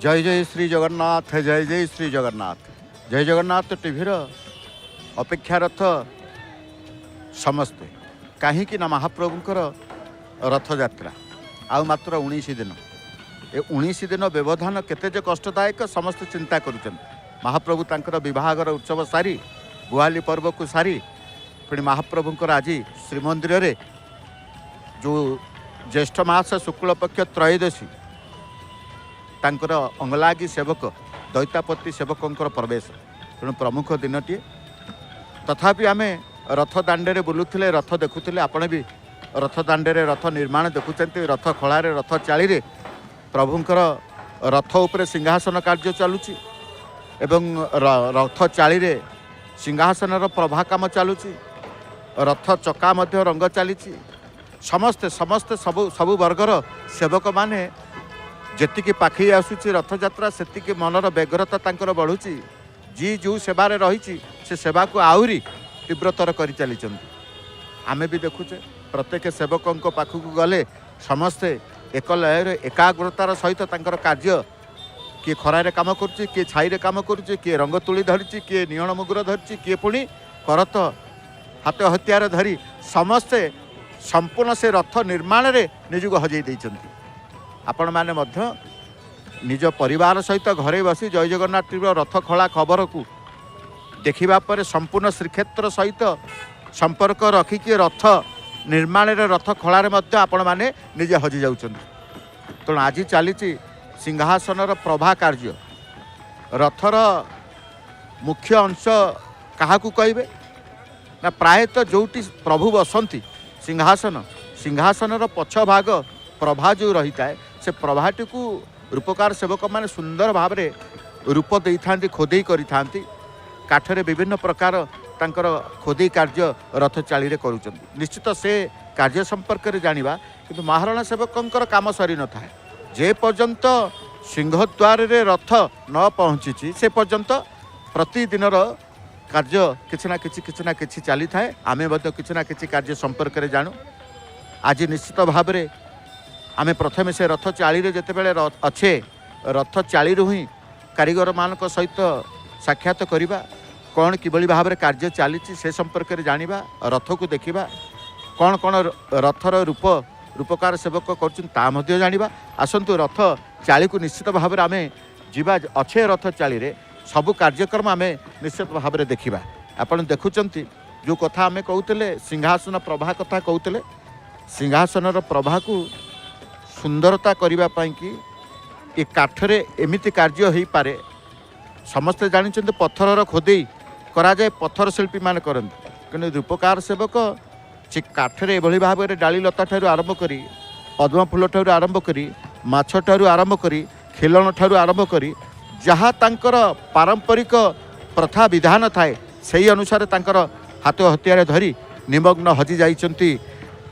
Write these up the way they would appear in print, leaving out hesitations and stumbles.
जय जय श्री जगन्नाथ जय जय श्री जगन्नाथ जय जगन्नाथ टीभीर अपेक्षारथ समस्ते कहीं महाप्रभुंर रथ यात्रा आउ मात्र 19 दिन ए 19 दिन व्यवधान केते जे कष्टदायक समस्त चिंता करुचन महाप्रभु तांकर विवाहर उत्सव सारी गुआली पर्व को सारी पुणी महाप्रभुंर आज श्रीमंदिर रे जो ज्येष्ठ मास शुक्ल पक्ष त्रयोदशी तांकर अंगलागी सेवक दैतापति सेवकों प्रवेश तेणु प्रमुख दिनटीए तथापि आम रथ दाण्डे बुलूले रथ देखुले आपण भी रथ दाण्डे रथ निर्माण देखुं रथ खलार रथ चाली प्रभुंर रथ उपरे सिंहासन कार्य चलुची एवं रथ चाली सिंहासन प्रभा काम चलुची रथ चका मध्य रंग चली समस्ते समस्ते सबु सबु वर्गर सेवक माने जेतिकी पाखी आसूची रथयात्रा सेतिकी मनर व्यग्रता तांकर बढ़ुची जी जो सेवारे रही से सेवा को आहुरी तीव्रतर कर चली आमे भी देखुचे प्रत्येक सेवकों पाखक गले समस्ते एक लयर एकाग्रतार सहित तांकर कार्य किए खरारे काम करुच्ची किए छाई काम करुच्ची किए रंग तुली धरिची किए नियण मुगुर धरिची किए पुणी करत हाथ हथियार धरी समस्ते संपूर्ण से रथ निर्माण रे निजुग हजई देइछन्ति आपण माने मध्य निज परिवार सहित घरे बसी जय जगन्नाथ टीवीर रथ खला खबर को देखिबा परे संपूर्ण श्रीक्षेत्र सहित संपर्क रखिकी रथ निर्माण रे रथ खलारे मध्य आपण माने निजे हजि जाउछन्ति तेणु आज चली सिंहासनर प्रभा कार्य रथर मुख्य अंश काहाकू कहबे ना प्रायतः जोटी प्रभु बसंती सिंहासन सिंहासनर पछ भाग प्रभा जो रही है से प्रभाटी को रूपकार सेवक माने सुंदर भाव में रूप दे था खोदे करी काठरे विभिन्न प्रकार तांकर खोदे कार्य रथ चाली करुँच निश्चित से कार्य संपर्क में जाना कि महाराणा सेवकों काम सरी न था जे पर्यंत सिंहद्वार रे रथ न पहुँची से पर्यंत प्रतिदिन कार्य किसी ना कि चली थाए आमे किसी ना कि कार्य संपर्क में जानू आज निश्चित भाव में आमे प्रथमे से रथ चाली जिते बड़े अच्छे रथ चाली ही कारीगर मान सहित साक्षात करवा कौन किभली भाव में कार्य चली से संपर्क में जाना रथ को देखा कौन कौन रथर रूप रूपकार सेवक कर जाना आसतु रथ चाली को निश्चित भाव में आम जीवा अच्छे रथ चाली सबु कार्यक्रम आम निश्चित भाव में देखा आपड़ देखुं जो कथा आम कहते सिंहासन प्रभा कथा कहते सिंहासन प्रभा को सुंदरता करने कि ये काठरे एमिति कार्य हो पारे समस्ते जानते पत्थर खोदे करा जाए पत्थर शिल्पी मान करते कि रूपकार सेवक से काठरे एभली भाव में डाली लता ठारू आरंभ करी पद्म फूल ठारू आरंभ करी माछ ठारू आरंभ करी खेलन ठारू आरंभ करी जहाँ तांकर पारंपरिक प्रथा विधान थाए से अनुसार तांकर हाथ हथियार धरी निमग्न हजि जाइछन्ति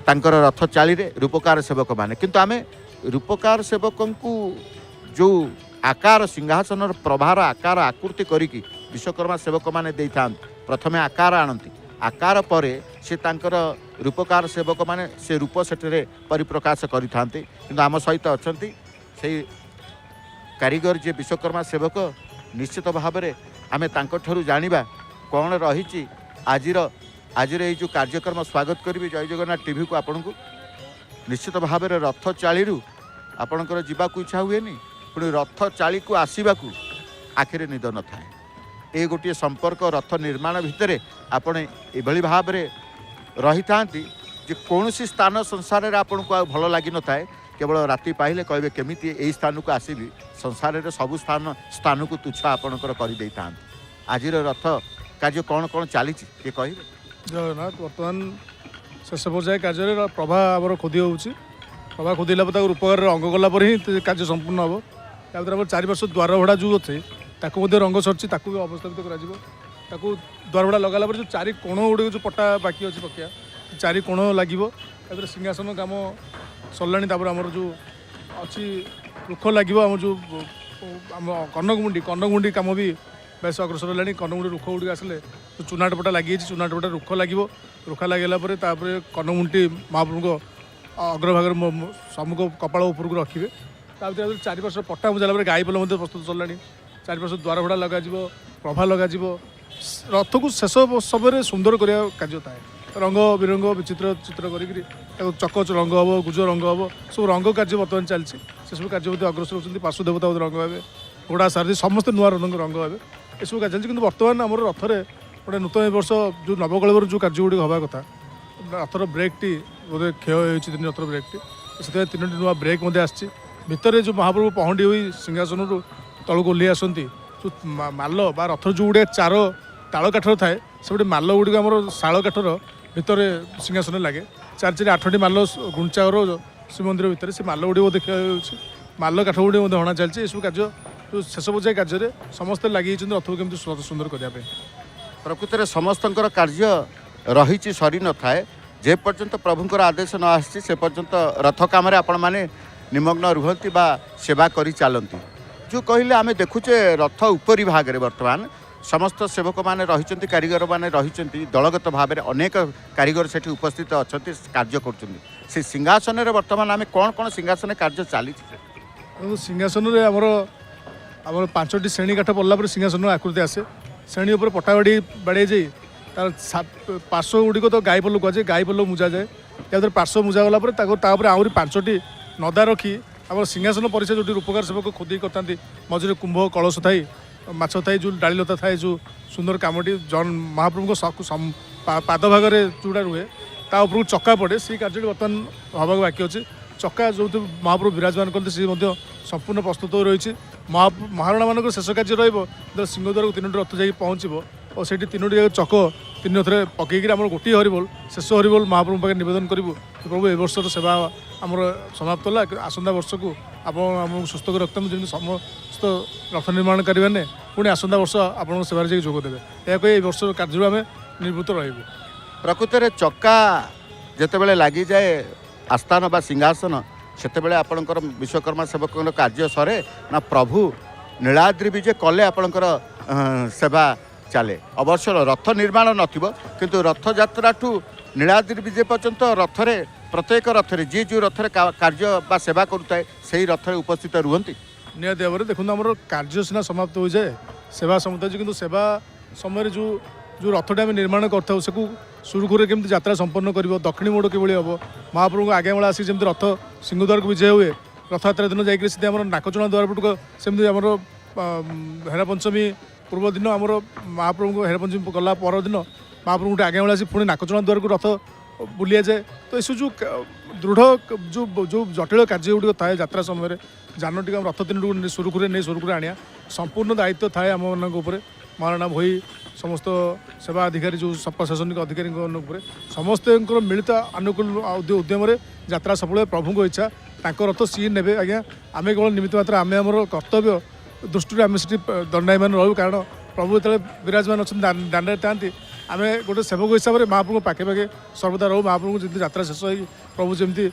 तांकर रथ चाली रूपकार सेवक माने किंतु आमे रूपकार सेवकों को जो आकार सिंहासन प्रभार आकार आकृति करिकी विश्वकर्मा सेवक माने देई थान प्रथमे आकार आनती आकार परे से तांकर रूपकार सेवक माने से रूप सेठरे परिप्रकाश करि थांते किंतु आम सहित अछंती से कारीगर जे विश्वकर्मा सेवक निश्चित भाव में आमे तांको ठरू जानिबा कौन रही आज जो कार्यक्रम स्वागत करी जय जगन्नाथ टीवी को आपण को निश्चित भाव में रथ चाली आपणकर जीवा को इच्छा हुए पुणी रथ चाली को आसवा को आखिरे निद न थाए ये गोटे संपर्क रथ निर्माण भितर आपण एभली भाव में रही था कौन स्थान संसार में आपन को भल लगी न थाए केवल राति पाइले कहे केमिति यही स्थान को आसबि संसार में सबु स्थान को तुच्छ आपणकर कर आज रथ कार्य कौन कौन चली कहे जगन्नाथ बर्तमान शेष पर्याय कार्य प्रभा आमर खोदी होची प्रभा खोदला रूपकार अंग गला ही कार्य संपूर्ण हम या 4 वर्ष द्वार भड़ा जो अच्छे रंग सरी भी अवस्थापित कर द्वार भड़ा लगाला जो 4 कोण गुड़े जो पट्टा बाकी अच्छे पकिया 4 कोण लगे सिंहासन काम सरला आमर जो अच्छी रुख लगे आम जो कनकमुंडी काम भी बेस अग्रसर है कनमुंडी रुख गुड़ आसले जो चुनाटपटा लगी चुनाटपटा रुख लगे रुखा लगला कनमुंडी महाप्रभु अग्रभाग सम्मुख कपाल उपरको रखिए ତା ଭିତରେ ଚାରିପାର୍ଶ୍ୱ ପଟ୍ଟା ବୁଝାଲା ପରେ ଗାଈ ପୋଲ ମଧ୍ୟ ପ୍ରସ୍ତୁତ ସରିଲାଣି। ଚାରିପାର୍ଶ୍ୱ ଦ୍ୱାର ଭଡ଼ା ଲଗାଯିବ, ପ୍ରଭା ଲଗାଯିବ। ରଥକୁ ଶେଷ ସମୟରେ ସୁନ୍ଦର କରିବା କାର୍ଯ୍ୟ ଥାଏ। ରଙ୍ଗ ବିରଙ୍ଗ ବିଚିତ୍ର ଚିତ୍ର କରିକିରି ତାକୁ ଚକ ରଙ୍ଗ ହେବ, ଗୁଜ ରଙ୍ଗ ହେବ, ସବୁ ରଙ୍ଗ କାର୍ଯ୍ୟ ବର୍ତ୍ତମାନ ଚାଲିଛି। ସେସବୁ କାର୍ଯ୍ୟ ମଧ୍ୟ ଅଗ୍ରସର ହେଉଛନ୍ତି। ପାର୍ଶ୍ୱ ଦେବତା ମଧ୍ୟ ରଙ୍ଗ ହେବେ, ଘୋଡ଼ା ସାରଥୀ ସମସ୍ତେ ନୂଆ ରଙ୍ଗ ହେବେ। ଏସବୁ କାର୍ଯ୍ୟ ଚାଲିଛି। କିନ୍ତୁ ବର୍ତ୍ତମାନ ଆମର ରଥରେ ଗୋଟେ ନୂତନ ବର୍ଷ ଯେଉଁ ନବକଳେବର ଯେଉଁ କାର୍ଯ୍ୟ ଗୁଡ଼ିକ ହେବା କଥା, ରଥର ବ୍ରେକ୍ଟି ବୋଧେ କ୍ଷୟ ହେଉଛି, ରଥର ବ୍ରେକ୍ଟି, ସେଥିପାଇଁ 3ଟି ନୂଆ ବ୍ରେକ୍ ମଧ୍ୟ ଆସିଛି। ଭିତରେ ଯେଉଁ ମହାପ୍ରଭୁ ପହଣ୍ଡି ହୋଇ ସିଂହାସନରୁ ତଳକୁ ଓହ୍ଲେଇ ଆସନ୍ତି, ଯେଉଁ ମାଲ ବା ରଥର ଯେଉଁ ଗୁଡ଼ିଏ ଚାର ତାଳ କାଠର ଥାଏ, ସେପଟେ ମାଲ ଗୁଡ଼ିକ ଆମର ଶାଳ କାଠର ଭିତରେ ସିଂହାସନରେ ଲାଗେ। 4-8ଟି ମାଲ ଗୁଣ୍ଡିଚାର ଶ୍ରୀମନ୍ଦିର ଭିତରେ ସେ ମାଲ ଗୁଡ଼ିକ ମଧ୍ୟ କ୍ଷୟ ହେଉଛି। ମାଲ କାଠ ଗୁଡ଼ିକ ମଧ୍ୟ ହଣା ଚାଲିଛି। ଏସବୁ କାର୍ଯ୍ୟ ଯେଉଁ ଶେଷ ପର୍ଯ୍ୟାୟ କାର୍ଯ୍ୟରେ ସମସ୍ତେ ଲାଗିଯାଇଛନ୍ତି ରଥକୁ କେମିତି ସୁନ୍ଦର କରିବା ପାଇଁ। ପ୍ରକୃତରେ ସମସ୍ତଙ୍କର କାର୍ଯ୍ୟ ରହିଛି, ସରି ନଥାଏ। ଯେ ପର୍ଯ୍ୟନ୍ତ ପ୍ରଭୁଙ୍କର ଆଦେଶ ନ ଆସିଛି ସେ ପର୍ଯ୍ୟନ୍ତ ରଥ କାମରେ ଆପଣମାନେ ନିମଗ୍ନ ରୁହନ୍ତି ବା ସେବା କରି ଚାଲନ୍ତି। ଯେଉଁ କହିଲେ ଆମେ ଦେଖୁଛେ ରଥ ଉପରି ଭାଗରେ ବର୍ତ୍ତମାନ ସମସ୍ତ ସେବକମାନେ ରହିଛନ୍ତି, କାରିଗରମାନେ ରହିଛନ୍ତି। ଦଳଗତ ଭାବରେ ଅନେକ କାରିଗର ସେଠି ଉପସ୍ଥିତ ଅଛନ୍ତି, କାର୍ଯ୍ୟ କରୁଛନ୍ତି। ସେ ସିଂହାସନରେ ବର୍ତ୍ତମାନ ଆମେ କ'ଣ କ'ଣ ସିଂହାସନରେ କାର୍ଯ୍ୟ ଚାଲିଛି? ସିଂହାସନରେ ଆମର 5ଟି ଶ୍ରେଣୀ କାଠ ପଡ଼ିଲା ପରେ ସିଂହାସନ ଆକୃତି ଆସେ। ଶ୍ରେଣୀ ଉପରେ ପଟା ବାଡ଼େଇ ଯାଇ ତାର ପାର୍ଶ୍ୱ ଗୁଡ଼ିକ ତ ଗାଈ ପୋଲ କୁହାଯାଏ। ଗାଈ ପୋଲ ମୁଜାଯାଏ। ତା'ପରେ ପାର୍ଶ୍ୱ ମୁଜା ଗଲା ପରେ ତାପରେ ଆହୁରି 5ଟି ନଦା ରଖି ଆମର ସିଂହାସନ ପରିସର ଯେଉଁଠି ରୂପକାର ସେବକ ଖୋଦେଇ କରିଥାନ୍ତି, ମଝିରେ କୁମ୍ଭ କଳସ ଥାଇ, ମାଛ ଥାଇ, ଯେଉଁ ଡାଳିଲତା ଥାଏ, ଯେଉଁ ସୁନ୍ଦର କାମଟି ମହାପ୍ରଭୁଙ୍କ ପାଦ ଭାଗରେ ଯେଉଁଟା ରୁହେ ତା ଉପରକୁ ଚକା ପଡ଼େ। ସେଇ କାର୍ଯ୍ୟଟି ବର୍ତ୍ତମାନ ହେବାକୁ ବାକି ଅଛି। ଚକା ଯେଉଁଠି ମହାପ୍ରଭୁ ବିରାଜମାନ କରନ୍ତି ସେ ମଧ୍ୟ ସମ୍ପୂର୍ଣ୍ଣ ପ୍ରସ୍ତୁତ ହୋଇ ରହିଛି। ମହାରଣାମାନଙ୍କର ଶେଷ କାର୍ଯ୍ୟ ରହିବ ଯେତେବେଳେ ସିଂହଦ୍ୱାରକୁ 3ଟି ରଥ ଯାଇକି ପହଞ୍ଚିବ ଓ ସେଇଠି 3ଟି ଚକ 3 ରଥରେ ପକେଇକିରି ଆମର ଗୋଟିଏ ହରିବୋଲ, ଶେଷ ହରିବୋଲ ମହାପ୍ରଭୁଙ୍କ ପାଖରେ ନିବେଦନ କରିବୁ। ପ୍ରଭୁ ଏ ବର୍ଷର ସେବା ଆମର ସମାପ୍ତ ହେଲା, ଆସନ୍ତା ବର୍ଷକୁ ଆପଣ ଆମକୁ ସୁସ୍ଥ କରି ରଖନ୍ତୁ, ଯେମିତି ସମସ୍ତ ରଥ ନିର୍ମାଣକାରୀମାନେ ପୁଣି ଆସନ୍ତା ବର୍ଷ ଆପଣଙ୍କ ସେବାରେ ଯାଇକି ଯୋଗ ଦେବେ। ଏହା କହି ଏ ବର୍ଷର କାର୍ଯ୍ୟରୁ ଆମେ ନିବୃତ୍ତ ରହିବୁ। ପ୍ରକୃତରେ ଚକା ଯେତେବେଳେ ଲାଗିଯାଏ ଆସ୍ଥାନ ବା ସିଂହାସନ, ସେତେବେଳେ ଆପଣଙ୍କର ବିଶ୍ୱକର୍ମା ସେବକଙ୍କର କାର୍ଯ୍ୟ ସରେ ନା ପ୍ରଭୁ ନୀଳାଦ୍ରି ବିଜେ କଲେ ଆପଣଙ୍କର ସେବା ଚାଲେ? ଅବଶ୍ୟ ରଥ ନିର୍ମାଣ ନଥିବ, କିନ୍ତୁ ରଥଯାତ୍ରାଠୁ ନୀଳାଦ୍ରି ବିଜେ ପର୍ଯ୍ୟନ୍ତ ରଥରେ ପ୍ରତ୍ୟେକ ରଥରେ ଯିଏ ଯେଉଁ ରଥରେ କାର୍ଯ୍ୟ ବା ସେବା କରୁଥାଏ ସେହି ରଥରେ ଉପସ୍ଥିତ ରୁହନ୍ତି। ନିହାତି ଭାବରେ ଦେଖନ୍ତୁ, ଆମର କାର୍ଯ୍ୟ ସିନା ସମାପ୍ତ ହୋଇଯାଏ, ସେବା ସମାପ୍ତ ହୋଇଯାଏ, କିନ୍ତୁ ସେବା ସମୟରେ ଯେଉଁ ରଥଟା ଆମେ ନିର୍ମାଣ କରିଥାଉ ସେକୁ ସୁରୁଖୁରୁରେ କେମିତି ଯାତ୍ରା ସମ୍ପନ୍ନ କରିବ, ଦକ୍ଷିଣୀ ମୋଡ଼ କିଭଳି ହେବ, ମହାପ୍ରଭୁଙ୍କ ଆଜ୍ଞା ବେଳା ଆସିକି ଯେମିତି ରଥ ସିଂହଦ୍ୱାରକୁ ବିଜୟ ହୁଏ, ରଥଯାତ୍ରା ଦିନ ଯାଇକରି ସେଠି ଆମର ନାକଚଣା ଦ୍ୱାର ପଟକୁ ସେମିତି ଆମର ହେରା ପଞ୍ଚମୀ ପୂର୍ବ ଦିନ ଆମର ମହାପ୍ରଭୁଙ୍କୁ ହେରା ପଞ୍ଚମୀ ଗଲା ପରଦିନ ମହାପ୍ରଭୁ ଗୋଟେ ଆଜ୍ଞା ବେଳା ଆସି ପୁଣି ନାକଚଣା ଦ୍ୱାରକୁ ରଥ ବୁଲିଆଯାଏ। ତ ଏସବୁ ଯେଉଁ ଦୃଢ଼ ଯେଉଁ ଜଟିଳ କାର୍ଯ୍ୟ ଗୁଡ଼ିକ ଥାଏ ଯାତ୍ରା ସମୟରେ, ଯାନଟିକୁ ରଥ 3କୁ ସୁରୁଖୁରୁରେ ନେଇ ସୁରୁଖୁରୁରେ ଆଣିବା ସମ୍ପୂର୍ଣ୍ଣ ଦାୟିତ୍ୱ ଥାଏ ଆମମାନଙ୍କ ଉପରେ। ମହାରଣା ଭୋଇ ସମସ୍ତ ସେବା ଅଧିକାରୀ ଯେଉଁ ପ୍ରଶାସନିକ ଅଧିକାରୀଙ୍କ ଉପରେ ସମସ୍ତଙ୍କର ମିଳିତ ଅନୁକୂଳ ଉଦ୍ୟମରେ ଯାତ୍ରା ସଫଳ ହୁଏ। ପ୍ରଭୁଙ୍କ ଇଚ୍ଛା, ତାଙ୍କ ରଥ ସିଏ ନେବେ। ଆଜ୍ଞା ଆମେ କେବଳ ନିମିତ୍ତ ମାତ୍ର, ଆମେ ଆମର କର୍ତ୍ତବ୍ୟ ଦୃଷ୍ଟିରୁ ଆମେ ସେଠି ଦଣ୍ଡାୟମାନ ରହିବୁ। କାରଣ ପ୍ରଭୁ ଯେତେବେଳେ ବିରାଜମାନ ଅଛନ୍ତି ଦାଣ୍ଡରେ ଥାନ୍ତି, ଆମେ ଗୋଟେ ସେବକ ହିସାବରେ ମହାପ୍ରଭୁଙ୍କ ପାଖେ ପାଖେ ସର୍ବଦା ରହୁ। ମହାପ୍ରଭୁଙ୍କୁ ଯେମିତି ଯାତ୍ରା ଶେଷ ହୋଇ ପ୍ରଭୁ ଯେମିତି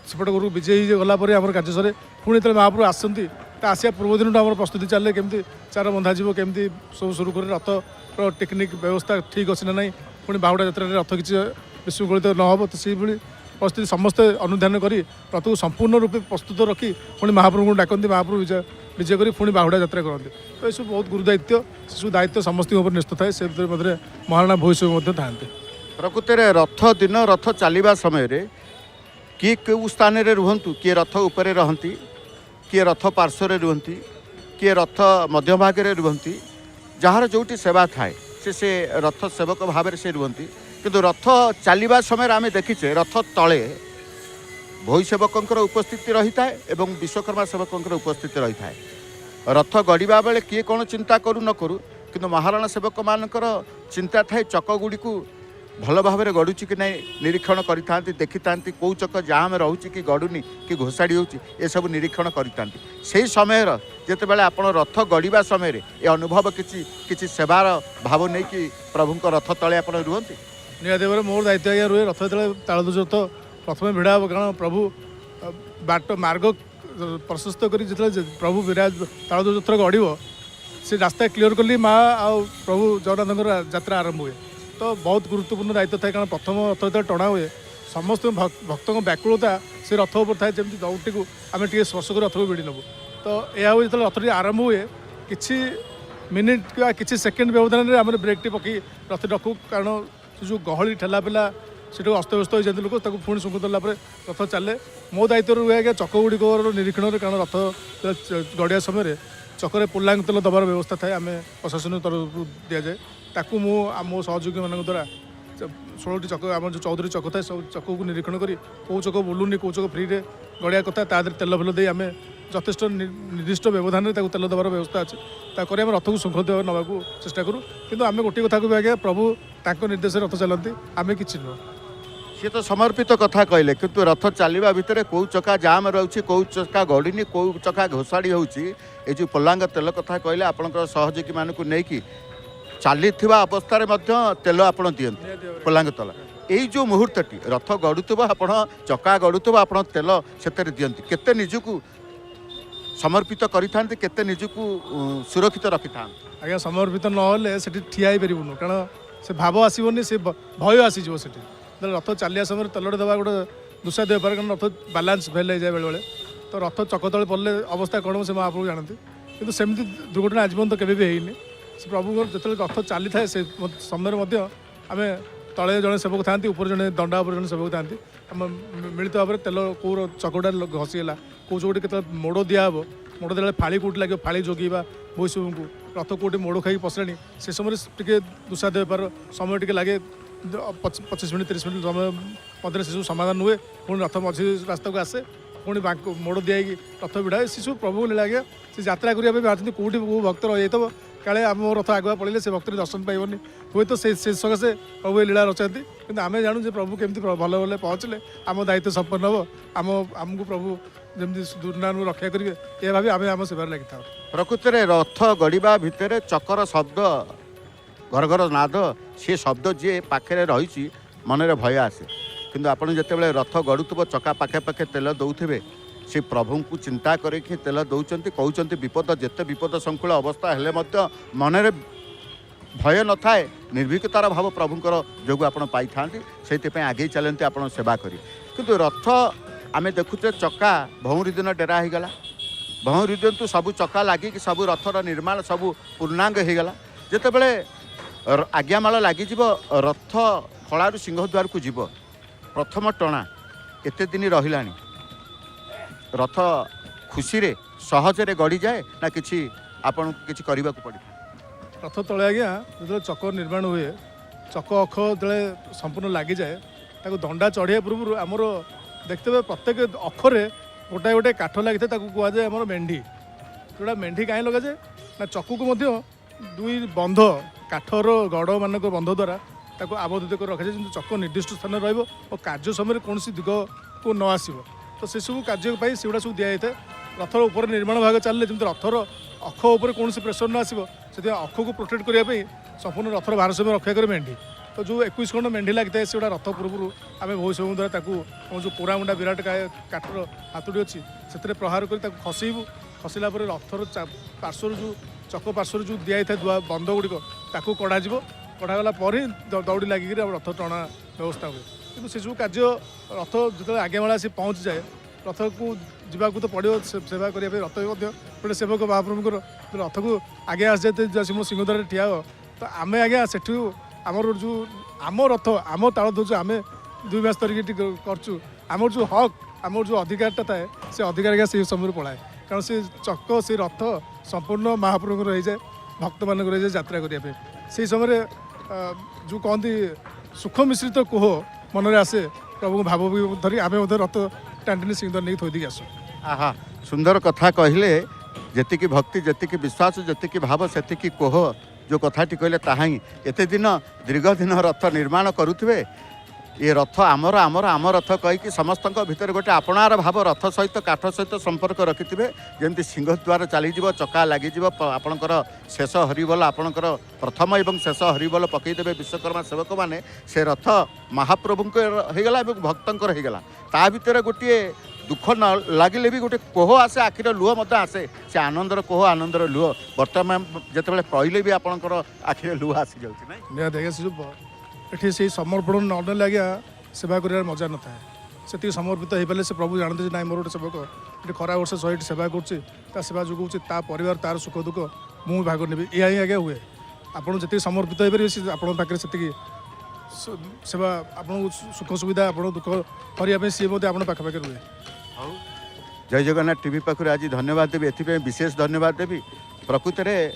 ସେପଟ ଘରକୁ ବିଜୟ ଗଲା ପରେ ଆମର କାର୍ଯ୍ୟ ସରେ, ପୁଣି ଯେତେବେଳେ ମହାପ୍ରଭୁ ଆସନ୍ତି ତା ଆସିବା ପୂର୍ବ ଦିନଠୁ ଆମର ପ୍ରସ୍ତୁତି ଚାଲିଲେ କେମିତି ଚାର ବନ୍ଧାଯିବ, କେମିତି ସବୁ ସୁରୁଖୁରୁରେ ରଥର ଟେକ୍ନିକ୍ ବ୍ୟବସ୍ଥା ଠିକ୍ ଅଛି ନା ନାହିଁ, ପୁଣି ବାହୁଡ଼ା ଯାତ୍ରାରେ ରଥ କିଛି ବିଶୃଙ୍ଖଳିତ ନ ହେବ, ତ ସେଇଭଳି ପରିସ୍ଥିତି ସମସ୍ତେ ଅନୁଧ୍ୟାନ କରି ରଥକୁ ସମ୍ପୂର୍ଣ୍ଣ ରୂପେ ପ୍ରସ୍ତୁତ ରଖି ପୁଣି ମହାପ୍ରଭୁଙ୍କୁ ଡାକନ୍ତି। ମହାପ୍ରଭୁ ବିଜୟ କରି ପୁଣି ବାହୁଡ଼ା ଯାତ୍ରା କରନ୍ତି। ତ ଏସବୁ ବହୁତ ଗୁରୁ ଦାୟିତ୍ୱ, ସେସବୁ ଦାୟିତ୍ୱ ସମସ୍ତଙ୍କ ଉପରେ ନିଶ୍ଚିତ ଥାଏ। ସେ ଭିତରେ ମଧ୍ୟରେ ମହାରଣା ଭୋଇ ସବୁ ମଧ୍ୟ ଥାଆନ୍ତି। ପ୍ରକୃତରେ ରଥ ଦିନ ରଥ ଚାଲିବା ସମୟରେ କିଏ କେଉଁ ସ୍ଥାନରେ ରୁହନ୍ତୁ, କିଏ ରଥ ଉପରେ ରହନ୍ତି, କିଏ ରଥ ପାର୍ଶ୍ୱରେ ରୁହନ୍ତି, କିଏ ରଥ ମଧ୍ୟଭାଗରେ ରୁହନ୍ତି, ଯାହାର ଯେଉଁଠି ସେବା ଥାଏ ସେ ରଥ ସେବକ ଭାବରେ ସେ ରୁହନ୍ତି। କିନ୍ତୁ ରଥ ଚାଲିବା ସମୟରେ ଆମେ ଦେଖିଛେ ରଥ ତଳେ ଭୋଇ ସେବକଙ୍କର ଉପସ୍ଥିତି ରହିଥାଏ ଏବଂ ବିଶ୍ୱକର୍ମା ସେବକଙ୍କର ଉପସ୍ଥିତି ରହିଥାଏ। ରଥ ଗଡ଼ିବା ବେଳେ କିଏ କ'ଣ ଚିନ୍ତା କରୁ ନ କରୁ, କିନ୍ତୁ ମହାରଣା ସେବକମାନଙ୍କର ଚିନ୍ତା ଥାଏ ଚକ ଗୁଡ଼ିକୁ ଭଲ ଭାବରେ ଗଡ଼ୁଛି କି ନାହିଁ ନିରୀକ୍ଷଣ କରିଥାନ୍ତି, ଦେଖିଥାନ୍ତି କେଉଁ ଚକ ଜାମ୍ ରହୁଛି କି ଗଡ଼ୁନି କି ଘୋଷାଡ଼ି ହେଉଛି, ଏସବୁ ନିରୀକ୍ଷଣ କରିଥାନ୍ତି। ସେହି ସମୟର ଯେତେବେଳେ ଆପଣ ରଥ ଗଡ଼ିବା ସମୟରେ ଏ ଅନୁଭବ କିଛି ସେବାର ଭାବ ନେଇକି ପ୍ରଭୁଙ୍କ ରଥ ତଳେ ଆପଣ ରୁହନ୍ତି? ନିହାତି ଭାବରେ ମୋର ଦାୟିତ୍ୱ ଆଜ୍ଞା ରୁହେ। ରଥ ଯେତେବେଳେ ତାଳଧ୍ୱଜ ରଥ ପ୍ରଥମେ ଭିଡ଼ା ହେବ, କାରଣ ପ୍ରଭୁ ବାଟ ମାର୍ଗ ପ୍ରଶସ୍ତ କରି ଯେତେବେଳେ ପ୍ରଭୁ ତାଳଧ୍ୱଜ ରଥ ଗଡ଼ିବ, ସେ ରାସ୍ତା କ୍ଲିୟର କଲି ମା ଆଉ ପ୍ରଭୁ ଜଗନ୍ନାଥଙ୍କର ଯାତ୍ରା ଆରମ୍ଭ ହୁଏ। ତ ବହୁତ ଗୁରୁତ୍ୱପୂର୍ଣ୍ଣ ଦାୟିତ୍ୱ ଥାଏ, କାରଣ ପ୍ରଥମ ରଥ ଯେତେବେଳେ ଟଣା ହୁଏ समस्त भक्त व्याकुलता से रथ उपर थाए जमी दौटी को आम टे स्पर्श कर रथ को भिड़ी नबू तो यह जो रथटी आरंभ हुए कि मिनिट कि सेकेंड व्यवधान में आम ब्रेक टी पकई रथ रखू कारण से जो गहली ठेला पेला से अस्तव्यस्त हो जाते लोक पुणी सुंग देला रथ चले मो दायित्व रुए आज्ञा चक गुड़िकर निरीक्षण कारण रथ गड़िया समय चक्कर पुलांग तेल दबार व्यवस्था थाए आम प्रशासन तरफ दि जाए ताकू मो सहयोगी मान द्वारा 16टी चक आम जो 14 चक थाए सब चक को निरीक्षण करी कौ चक बुलूनी कौ चक फ्री गड़िया कथा तादे तेल फेल दे आम यथेष निर्दिष्ट व्यवधान में तेल देवार व्यवस्था अच्छे ताक रथ को शृंखल देवा नवा चेष्टा करूँ किंतु आम गोटे कथा भी आज्ञा प्रभु ताक निर्देश रथ चलती आम कि नुह सी तो समर्पित कथा कहले किंतु रथ चलवा भितर कौ चका जाम रोचे कौ चका गड़नी कौ चका घोषाड़ी होची ए जो पोलांग तेल कथा कहले आपणकर सहयोगी मानक नहीं चली अवस्था तेल आपड़ दियंती पोलांग तेल यही जो मुहूर्तटी रथ गड़ुव आप चका गड़ुव आप तेल से दियंती केते निजको समर्पित करें केते निजको सुरक्षित रखि था आज्ञा समर्पित ना से ठिया पारूनु कारण से भाव आसबनी से भय आसीज से रथ चलिया समय तेल देवा गोटे दुस्सा दे पारे कारण रथ बालांस फेल हो जाए बेले बेले तो रथ चक तले पड़े अवस्था कौन से महाप्रभु जानती किंतु सेमती दुर्घटना आज पर्यंत केवे भी होनी से प्रभु जो रथ चली थाए से समय आम तले जड़े सेवक था ऊपर जड़े दंडा उपर जड़े सेवक था आम मिलित भाव में तेल कौ चकटा घसीगला कौ चौटी के मोड़ दिहब मोड़ देला फाड़ी कौटी लगे फाड़ी जोगेबा बोईस को रथ कौटी मोड़ खाई पसलानी से समय टे दुस्सा दे पार समय टे लगे 25 मिनट 30 मिनट समय मध्य शिशु समाधान हुए पुणी रथ मझी रास्ता को आसे पुणी मोड़ दिखाई रथ भिड़ाए शिशु प्रभु लीला आज्ञा से यात्रा करने बाहर कौटी भक्त रही था काले आम रथ आगुआ पड़े से भक्त दर्शन पाइबनी हुए तो से सकाशे प्रभु लीला रचाती कि आम जानू जे प्रभु केमती भल भले पहुँचले आम दायित्व संपन्न हम आमको प्रभु जमी दुर्नाम रक्षा करेंगे ये भावी आम आम सेवार लगी था प्रकृति में रथ गड़िया भितर चकर शब्द घर घर नाद सी शब्द जी पाखे रही मनरे भय आसे किंतु आपड़ जिते रथ गड़ुव चका पाखे पाखे तेल दौथे से प्रभु को चिंता करके तेल दौरान कहते विपद जिते विपद संकुल अवस्था हेले मनरे भय न थाए निर्भीकतार भाव प्रभुंर जो आप से आगे चलते आप सेवा करें किंतु रथ आम देखुचे चक्का भौरी दिन डेरा हो गला भौरी दिन तो सब चक्का लगे सब रथर निर्माण सब पूर्णांग हो गला जिते आज्ञामाल लगी रथ खलारू सिंहद्वार को जीव प्रथम टणा एते दिन रहा रथ खुशी रे सहजरे गड़ी जाए ना किसी आपन किसी करने को पड़े रथ तले आज्ञा जो चक निर्माण हुए चक अख जो संपूर्ण लगी जाए ताको दंडा चढ़िया पूर्व आमर देखते हुए प्रत्येक अखरे गोटाए गोटे काठ लगी था कहुए आम मेढ़ी जोड़ा मेढ़ी कहीं लगा जाए ना चक्कू को दुई बंध काठर गड़ मान बंध द्वारा ताको आबद्धित कर रखा जाए चक निर्दिष्ट स्थान रहा और कार्य समय कौन दिग को न आसो तो से सब कार्य से सब दिखाई था रथर ऊपर निर्माण भाग चलिए जमी रथर अख उपर कौन प्रेसर न आसो से अख को प्रोटेक्ट करने संपूर्ण रथर भारसाम्य रक्षा कर मेढ़ी तो जो 21 खंड मेढ़ी लगी था से रथ पूर्व आम भविष्य द्वारा जो पोड़ा मुंडा विराट काठर हाथुड़ी अच्छी से प्रहार कर खसैबू खसला रथर पार्श्वर जो चक पार्श्वर जो दिखाई था बंध गुड़िक कढ़ा कढ़ागला दौड़ी लगिक रथ टणा व्यवस्था हुए कि से सब कार्य रथ जो आज्ञामाला से पहुँच जाए रथ को जावाक तो पड़ो सेवा करने रथ गोटे सेवक महाप्रभुर रथ को आगे आस जाए सिंहद्वार ठिया हो तो आम आज्ञा से आमर जो आम रथ आम ताल दौर आम 2 मास तरीके करचु आमर जो हक आमर जो अधिकारटा थाए से अधिकार आज्ञा से समय पलाए कारण से चक से रथ संपूर्ण महाप्रभु रही जाए भक्त मान रही जाए यात्रा करने से समय जो कहती सुख मिश्रित कोह मनरे आसे प्रभु भाव भी धरी आम रथ टाणी सिंहद्वार नहीं थोदी आसू आहा सुंदर कथा कहले जतिकी भक्ति जतिकी विश्वास जतिकी भाव सेतिकी कोह जो कथाटी कहले ताहा ही एते दिन दीर्घ दिन रथ निर्माण करुथिबे ये रथ आमर आमर आम रथ कहीकि समस्त भितर गोटे आपणार भाव रथ सहित काठ सहित संपर्क रखिथे जमी सिंहद्वार चलीज चका लगी आपणकर शेष हरिबोल आपणकर प्रथम एवं शेष हरिबोल पकईदेवे विश्वकर्मा सेवक मैंने से रथ महाप्रभुंकर होगला भक्तंकर होगला ता भितर गोटे दुख न लगिले भी गोटे कोह आसे आखिर लुह मत आसे से आनंदर कोह आनंदर लुह बर्तमान जिते कहले भी आपणकर आखिर लुह आसी जाऊँ ये से समर्पण न लगे सेवा कर मजा न था से समर्पित हो पारे से प्रभु जानते ना मोर गोटे सेवक ये खरा वर्ष 100 सेवा कर सेवा जोगाऊँ परिवार तार सुख दुख मुझे भाग नेबी या ही आज्ञा हुए आपड़ जी समर्पित हो पारे आपण पाखे से सेवा आपन सुख सुविधा आप दुख करने सी आप पाखापाखि रुए। जय जगन्नाथ टीवी पाखु आज धन्यवाद देवी एथि विशेष धन्यवाद देवी प्रकृत में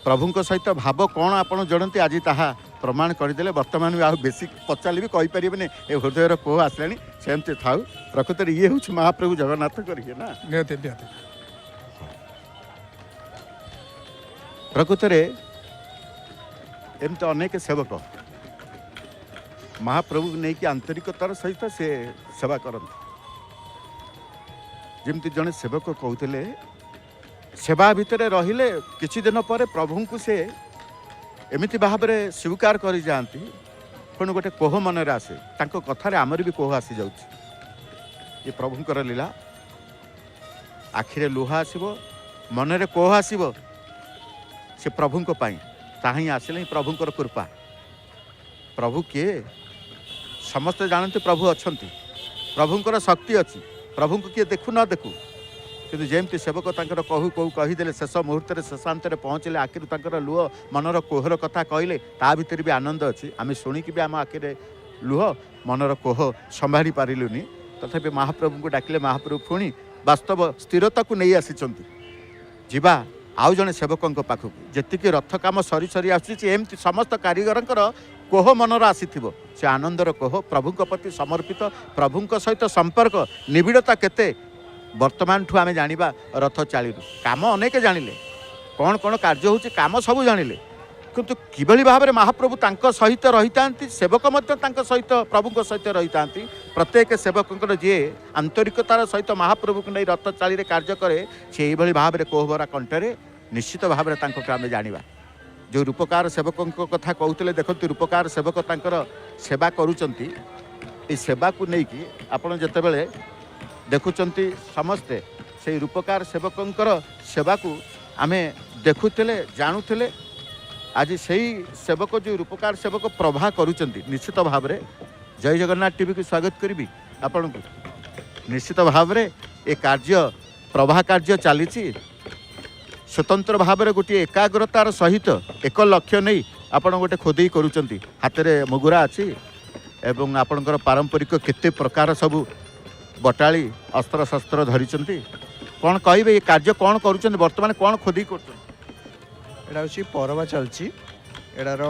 प्रभु सहित भाव कौन आप जनती आज ताहा प्रमाण करदे बर्तमान भी आ बेसी पचारे भी कहीपर ए हृदय कोह आसला सेमती था प्रकृत में ये हूँ महाप्रभु जगन्नाथ करिए ना निहाती निहाती प्रकृत में एमती अनेक सेवक महाप्रभु नहीं कि आंतरिकतार सहित से सेवा करते जमती जड़े सेवक कहते सेवा भितर रहिले किछि दिन पर प्रभु को से एमिति भाव में स्वीकार कर जाती पुणी गोटे कोह मन आसे तांको कथार आमर भी कोह आसी जाउछि ये प्रभुंकर लीला आखिरे लुहा आसीबो मनरे कोह आसीबो से प्रभु को पाई ताही आसिले प्रभुंकर कृपा प्रभु किए समस्ते जानते प्रभु अछंती प्रभुंकर शक्ति अच्छी प्रभु को किए देखु ना देखु कि जमती सेवक तांकर कहू कहू कहीदे शेष मुहूर्त शेषांत पहुँचले आखिर तांकर लुह मनर कोहर कथा कहले ता भीतर भी आनंद अच्छी आम शुणिकी भी आम आखिरे लुह मनर कोह संभाली पारिलुनी तथापि महाप्रभु को डाकिले महाप्रभु पुणी वास्तव स्थिरता को नहीं आसीचंती जिबा आउ जने सेवकों पाखक जी रथ काम सरी सरी आमती समस्त कारीगर कोह मनर आसीथिबो से आनंदर कोह प्रभु प्रति समर्पित प्रभु सहित संपर्क निबिड़ता केते वर्तमान ठू आम जाना रथ चालू काम अनेक जानिले कौन कौन कार्य होची काम सब जानिले किंतु किभली भाव में महाप्रभु तांको सहित रही था सेवक सहित प्रभु सहित रही था प्रत्येक सेवक जी आंतरिकतार सहित महाप्रभु को नहीं रथ चाली कार्य करे से भाव में कोहबरा कंठरे निश्चित भाव में आम जाना जो रूपकार सेवकों कथा कहते देखते रूपकार सेवक तांकर सेवा करुचंती ए सेवा को लेकिन आपड़ जितेबले देखुचंती समस्ते से रूपकार सेवकों सेवा को आमे देखुले जानूले आज से सेवक जो रूपकार सेवक प्रभा करुचंती निश्चित भाव में जय जगन्नाथ टीवी को स्वागत करी आपण को निश्चित भाव में ए कार्य प्रभा कार्य चली स्वतंत्र भाव में गोटे एकाग्रतार सहित एक लक्ष्य नहीं आपण गोटे खोदई करुचंती हाथ में मुगुरा अच्छी एवं आपणकर पारंपरिक केते प्रकार सबू बटाली अस्त्र शस्त्र धरिचंती कौन कहे ये कार्य कौन करुचंती वर्तमान कौन खोदई कर एटा हूँ परवा चलची एटार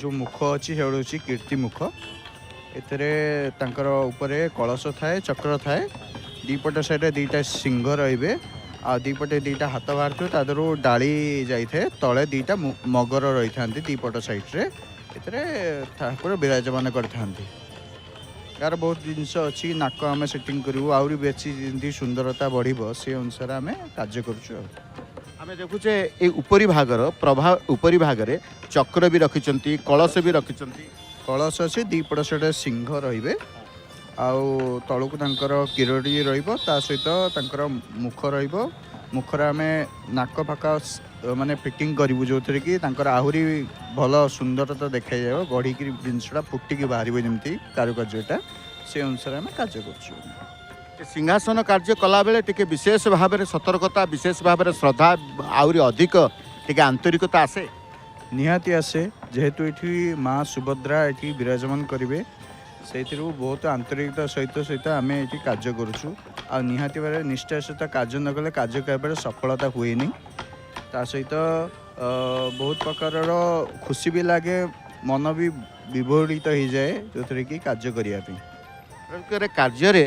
जो मुख अच्छी से कीर्ति मुख एथरे तांकर उपरे कलश थाए चक्र थाए दीपट साइड दीटा सिंह रे आ दीपटे दीटा हाथ बाहर थे तादर डाली जाए तले दीटा मगर रही था दीपट साइड्रे एथरे ठाकुर विराजमान करते यार बहुत जिनस अच्छी नाक आम सेटिंग करूँ आहरी बेसी सुंदरता बढ़ से अनुसार आम कार्य करुँ आम देखुचे ये उपरी भागर प्रभा उपरी भागरे चक्र भी रखिंट कलश भी रखिंट कलश अच्छे दीपट साइड सिंह रे तलू किरड़ी रहित मुख रुखर आम नाक फाका माने फिटिंग करूँ जो थे कि आहरी भल सुंदरता देखा जाए गढ़ी जिनसा फुटिक बाहर जमी कारुकार्यटा से अनुसार आम कार्य कर सिंहासन कार्य कला बेले टिके विशेष भाव में सतर्कता विशेष भाव में श्रद्धा आहरी अधिक टिके आंतरिकता आसे निहाती आसे जेहेतु ये माँ सुभद्रा ये विराजमान करेंगे से बहुत आंतरिकता सहित सहित आम ये कार्य करुँ आ निहाती भाव निष्ठा सहित कार्य न कले कार्य कर सफलता हुए नहीं ता सहित बहुत प्रकार खुशी भी लगे मन भी विभोरित हो जाए जो थे कि कार्य करने कार्य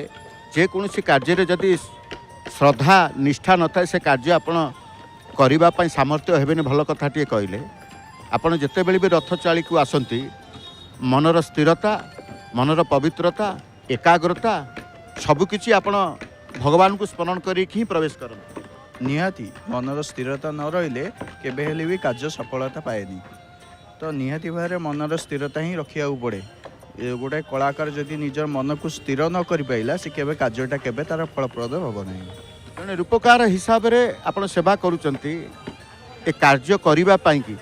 जेकोसी कार्य जदि श्रद्धा निष्ठा न था से कार्य आपण करने सामर्थ्य हेबे भल कथाटे कहले आपण जिते बड़े भी रथ चाली को आसती मनर स्थिरता मनर पवित्रता एकाग्रता सबकिछि आपण भगवान को स्मरण करी प्रवेश करते निहाती मनर स्थिरता न रहिले केबे हेले भी कार्य सफलता पाएनी तो निहाती भाव मनर स्थिरता ही रखा पड़े गोटे कलाकार जदि निजर मन को स्थिर न कर पाइला से केबे कार्यटा केबे तार फलप्रद होब नहीं तेणु रूपकार हिसाब से आपण सेवा करुचंती ए कार्य करने की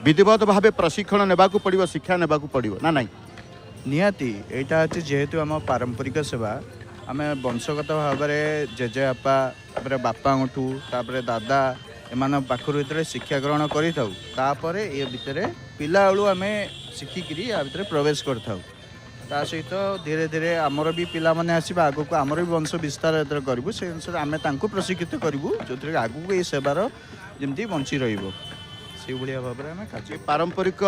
विधिवत भाव प्रशिक्षण नेबाकू पड़िबो शिक्षा नेबाकू पड़िबो ना नहीं निहाती एटा अछि जेहेतु आम पारंपरिक सेवा आम वंशगत भाव में जेजेबापा तापर बापाठू तापर दादा एमान पाखर भीतर शिक्षा ग्रहण कर ये भितर पिला बेलू आम शिखिकी या भितर प्रवेश कर सहित धीरे धीरे आमर भी पिला माने आसवा आगु को आमर भी वंश विस्तार करूँ से अनुसार आम प्रशिक्षित करूँ जो आगू ये सेवार जमी बंची रही भाव में आम कार्य पारंपरिक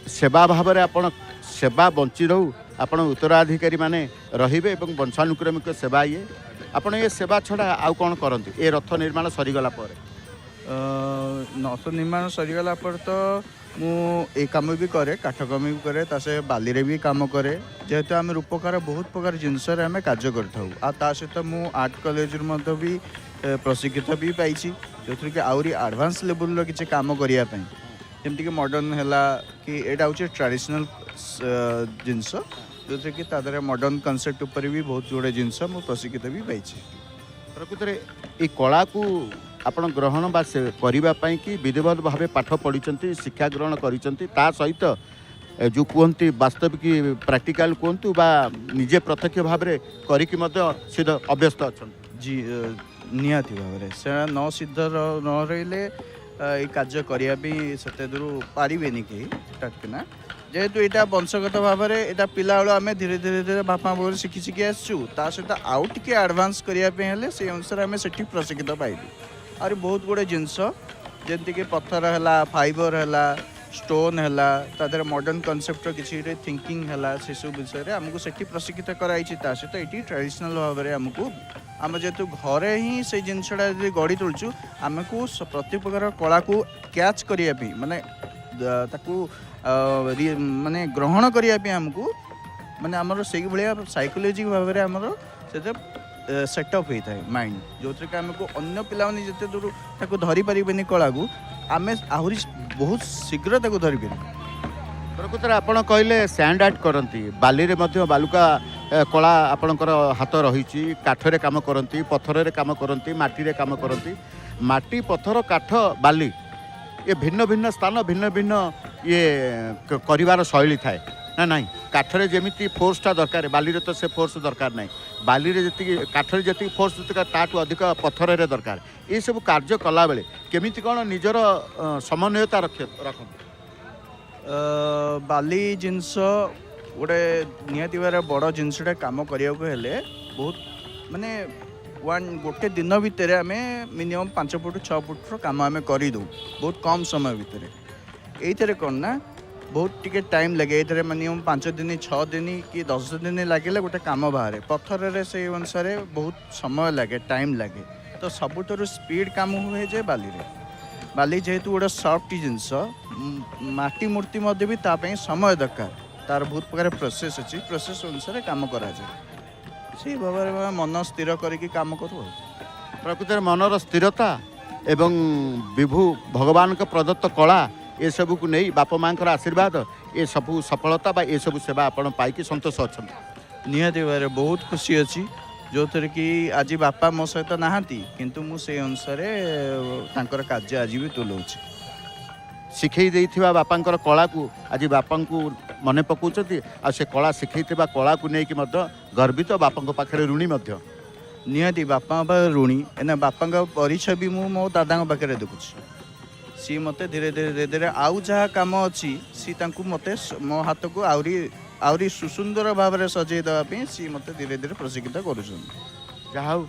सेवा भाव में आपण सेवा बंची रहू आपण उत्तराधिकारी माने रहिबे एवं वंशानुक्रमिक सेवा ये आपण ये सेवा छड़ा आउ कौन करती ए रथ निर्माण सरीगला पर नथ निर्माण सरीगला पर तो मु ए काम भी करे काठ काम भी करे तासे बाली रे भी काम करे जेहेतु आम रूपकार बहुत प्रकार जिनस आम कार्य करता सहित मु आर्ट कॉलेज भी प्रशिक्षित भी पाई जो कि आहरी एडवांस लेवल किसी काम करने जमीक मॉडर्न है कि यहाँ हूँ ट्रेडिशनल जिनस जो कि तादर मॉडर्न कॉन्सेप्ट उपर भी बहुत गुड़े जिनस मु प्रशिक्षित भी पाई प्रकृत में ये कला को आपण ग्रहण बा करने कि विधिवत भाव पाठ पढ़ी शिक्षा ग्रहण कर सहित जो कहती वास्तविक प्रैक्टिकल कहतु बा निजे प्रत्यक्ष भाव में करी अभ्यस्त अच्छा जी निहाती भाव में से न सिद्ध न रही ये कार्य करने से दूर पारे कहीं टाकना जेहेतु यहाँ वंशगत भाव में यहाँ पिला बेलू आम धीरे धीरे धीरे बापा बोल शिखी शिखी आसचु सहित आउ टे आडभांस करने से अनुसार आम से प्रशिक्षित पाइलु और बहुत गुड़े जिनस जमीक पत्थर है फाइबर है स्टोन है तादर मॉडर्न कॉन्सेप्ट किसी थिंकिंग है से सब विषय आमको से प्रशिक्षित कराई सहित ये ट्रेडिशनल भाव में आमको आम जेहेतु घरे ही से जिनसा गढ़ी तुलचु आमको प्रति प्रकार कला को कैच करने माने माने ग्रहण करने आमको माने आमर से भाया साइकोलॉजिक भाव में आमर से सेटअप होता है माइंड जो कि आमको अन्य पिला जिते दूर ताको धरी पारे कला को आम आहरी बहुत शीघ्र ताको धरी पारे प्रकृत में आप कहले सैंड आर्ट करती बाली रे मध्य बालुका कला आपणकर हाथ रही काठरे काम करती पत्थर काम करती माटी रे काम करती माटी पत्थर काठ बाली ये भिन्न भिन्न स्थान भिन्न भिन्न ये करिवार शैली थाए ना नहीं काठरे जमी फोर्सटा दरकार बाली रे तो से फोर्स दरकार नहीं बाली रे जति काठरे जति फोर्स ताठू अधिक पत्थर रे दरकार ये सब कार्य कला बेले केमिति कौन निजर समन्वयता रखते बाली जिनस गोटे निहाती भाव बड़ जिनसटा काम करने बहुत माने गोटे दिन भितर आम मिनिमम 5 फुट 6 फुट काम आम करदू बहुत कम समय भितर ये कौन ना बहुत टिके टाइम लगे ये मिनिमम 5 दिन 6 दिन कि 10 दिन लगे गोटे काम बाहर पत्थर से अनुसार बहुत समय लगे टाइम लगे तो सबुठ स्पीड काम हुए जे बाली जेहेतु गोटे सफ्ट जिनस माटी मूर्ति भी तापाई समय दरकार तार बहुत प्रकार प्रोसेस अच्छी प्रोसेस अनुसार काम कराए से भाव में मन स्थिर करके काम करूँ प्रकृत में मनर स्थिरता एवं विभु भगवान का प्रदत्त कला ये सब को नहीं बापा माँ आशीर्वाद ये सब सफलता बा ये सब सेवा आपण पाई संतोष अच्छा निहाती भाव में बहुत खुशी अच्छी जो थी कि आज बापा मो सहित नहांती किंतु मु से अनुसार तांकर कार्य आज भी तुलाऊँ शिखई देइथिबा बापांकर कला को आज बापा को मने पकाउछथि आ से कला शिखैथिबा कला को नहीं कि गर्वित बापा पाखरे ऋणी निहाती बापा ऋणी एना बापा परिचय भी मु मो दादा पाखे देखुची सी मते धीरे धीरे धीरे धीरे आउ जहाँ कम अच्छी सी मते मो हाथ को आहरी सुसुंदर भाव में सजई देवाई सी मते धीरे धीरे प्रशिक्षित कर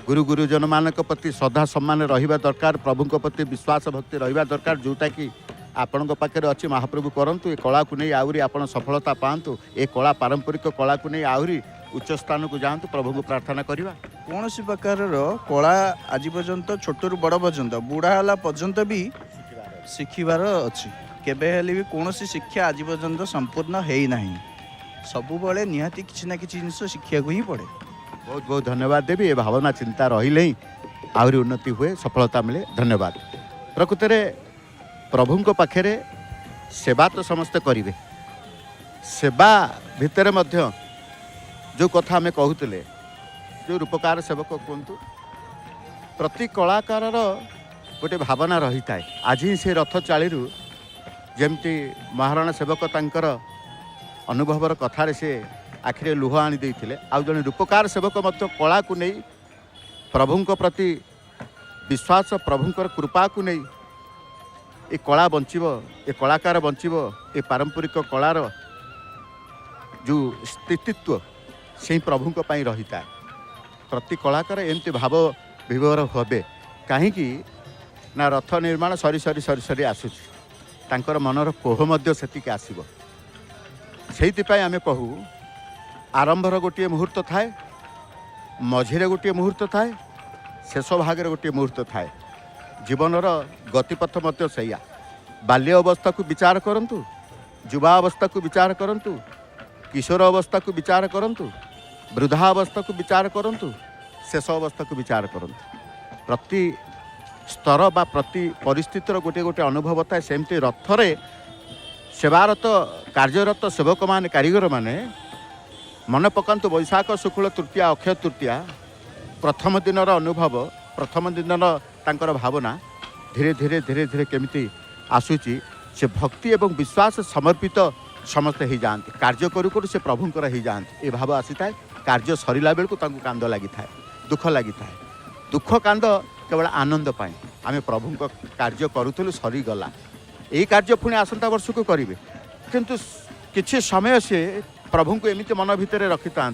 गुरु गुरुजन मान प्रति श्रद्धा सम्मान रहिबा दरकार प्रभु प्रति विश्वास भक्ति रहिबा दरकार जोटा कि आपण पाखे अच्छी महाप्रभु करंतु ए कला को नहीं आहरी आपण सफलता पातु ए कला पारंपरिक कला को नहीं आहरी उच्च स्थान को जातु प्रभु को प्रार्थना करवा कौन सी प्रकार कला आज पर्यंत छोटू बड़ पर्यंत बुढ़ा है पर्यंत भी शिखिबार अच्छी केबे हेले भी कौन सी शिक्षा आज पर्यंत संपूर्ण है ना सब बड़े निहाती किसी ना किसी जिन शिक्षा को ही पड़े बहुत बहुत धन्यवाद देवी ये भावना चिंता रही ही आहरी उन्नति हुए सफलता मिले धन्यवाद प्रकृत में प्रभु पाखे सेवा तो समस्ते करेंगे सेवा भितर मध्य जो कथा आम कहते जो रूपकार सेवक कहतु प्रति कलाकार गोटे भावना रही था आज ही से रथ चालू जमती महाराणा सेवक तांकर अनुभवर कथार से आखिरे लुह आनी देइथिले आउ जने रूपकार सेवक मध्य कला को नहीं प्रभुंक प्रति विश्वास प्रभुंकर कृपा को नहीं ये कला बंचिब ये कलाकार बंचिब ये पारंपरिक कलार जो स्थितित्व से प्रभुंक पई रहिता प्रति कलाकार एमती भाव विभोर हे कहीं ना रथ निर्माण सरी सरी सरी सरी आसूची तांकर मनर कोह मध्य सेतिके आसीबो सेइतिपाई आमे कहू आरंभर गोटे मुहूर्त थाए मझिरे गोटे मुहूर्त थाए शेष भाग गोटे मुहूर्त थाए जीवनर गतिपथ मध्य सैया बाल्य अवस्था को विचार करंतु युवा अवस्था को विचार करंतु किशोर अवस्था को विचार करंतु वृद्धा अवस्था को विचार करंतु शेष अवस्था को विचार करंतु प्रति स्तर बा प्रति परिस्थितिर गोटे गोटे अनुभव थाए सेमती रथरे सेवारत कार्यरत सेवक मान कारीगर माने मन पकान्तु वैशाख शुक्ल तृतीया अक्षय तृतीया प्रथम दिनर अनुभव प्रथम दिनर तांकर भावना धीरे धीरे धीरे धीरे केमिति आसूची से भक्ति एवं विश्वास समर्पित समस्त हो जाती कार्य करू करू से प्रभुंकर हो जाती ये भाव आसी थाए कार्य सरिला बेलू कांद लगी थाए दुख लगी थाए दुख कांद केवल आनंद पाए आम प्रभु कार्य करूँ सरीगला यही कार्य पुणी आसंता वर्ष को करेंगे किंतु किछि समय से प्रभु को एमती मन भितर रखि था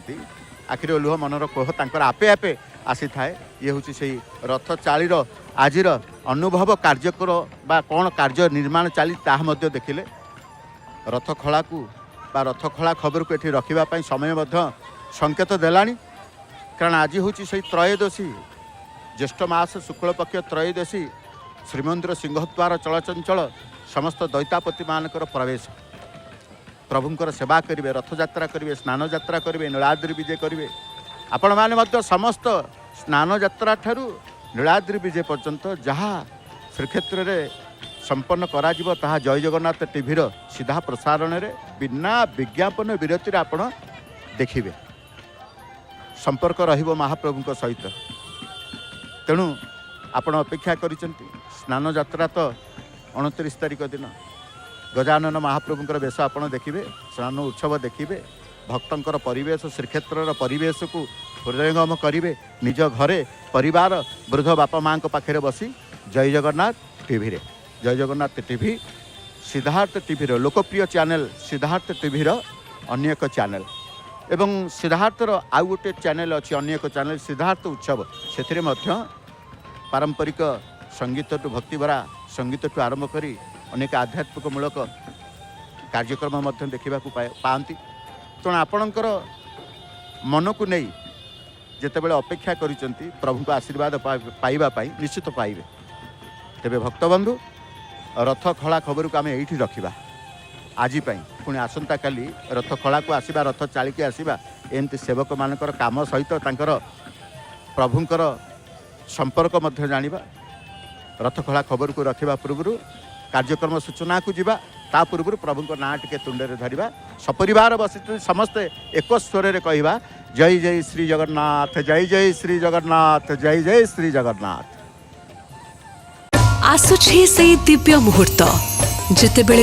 आखिर लुह मनर कोह तांकर आपे आपे आसी थाए ये हूँ से रथ चालीर आजिर अनुभव कार्यकर बा कौन कार्य निर्माण चली ताहा देखिले रथ खला को बा रथ खला खबर को ये रखापी समय संकेत देलानी कारण आज हूँ से त्रयोदशी ज्येष्ठ मास शुक्ल पक्ष त्रयोदशी श्रीमंदिर सिंहद्वार चलचंचल समस्त दैतापति मानकर प्रवेश प्रभुंकर सेवा करेंगे रथयात्रा करेंगे स्नान यात्रा करेंगे नीलाद्रि विजय करेंगे आपण मैंने समस्त स्नान यात्रा ठारू नीलाद्रि विजय पर्यंत जहाँ श्रीक्षेत्र में संपन्न करा ताहा जय जगन्नाथ टीवी सीधा प्रसारण में बिना विज्ञापन विरतिर आपण देखिए संपर्क रहिबो महाप्रभु सहित तेणु आपण अपेक्षा करिसेंती स्नान यात्रा तो 29 तारिख दिन गजानन महाप्रभुंकर वेश आपण देखिए स्नान उत्सव देखिए भक्तंकर परिवेश श्रीक्षेत्र परिवेश को हृदयंगम करेंगे निज घरे परिवार वृद्ध बापा माँ पाखे बसी जय जगन्नाथ टीवी रे जय जगन्नाथ टीवी सिद्धार्थ टीवी लोकप्रिय चैनल सिद्धार्थ टीवी अन्य एक चैनल एवं सिद्धार्थर आउ गोटे चैनल अच्छी अन्य एक चैनल सिद्धार्थ उत्सव से पारंपरिक संगीत टू भक्तिभरा संगीत टू आरंभ करी अनेक आध्यात्मिक मूलक कार्यक्रम देखा पाती तेणु आपणकर मन को नहीं जितेबाला अपेक्षा करिसेंती प्रभु को आशीर्वाद पाइबा निश्चित पाइबे तेबे भक्तबंधु रथ खला खबर को आम यही रखा आज पुणी आसंता काली रथ खला को आसवा रथ चालिकी आसवा एमती सेवक मानकर काम सहित तांकर प्रभुंकर संपर्क मध्य जानिबा रथ खला खबर को रखा पूर्व कार्यक्रम सूचना को जीवा ता पूर्व प्रभु ना टिके तुंडे धरिबा सपरिवार बसी समस्ते एक स्वर में कहवा जय जय श्री जगन्नाथ जय जय श्री जगन्नाथ जय जय श्री जगन्नाथ। आसुछि से दिव्य मुहूर्त जितेबेले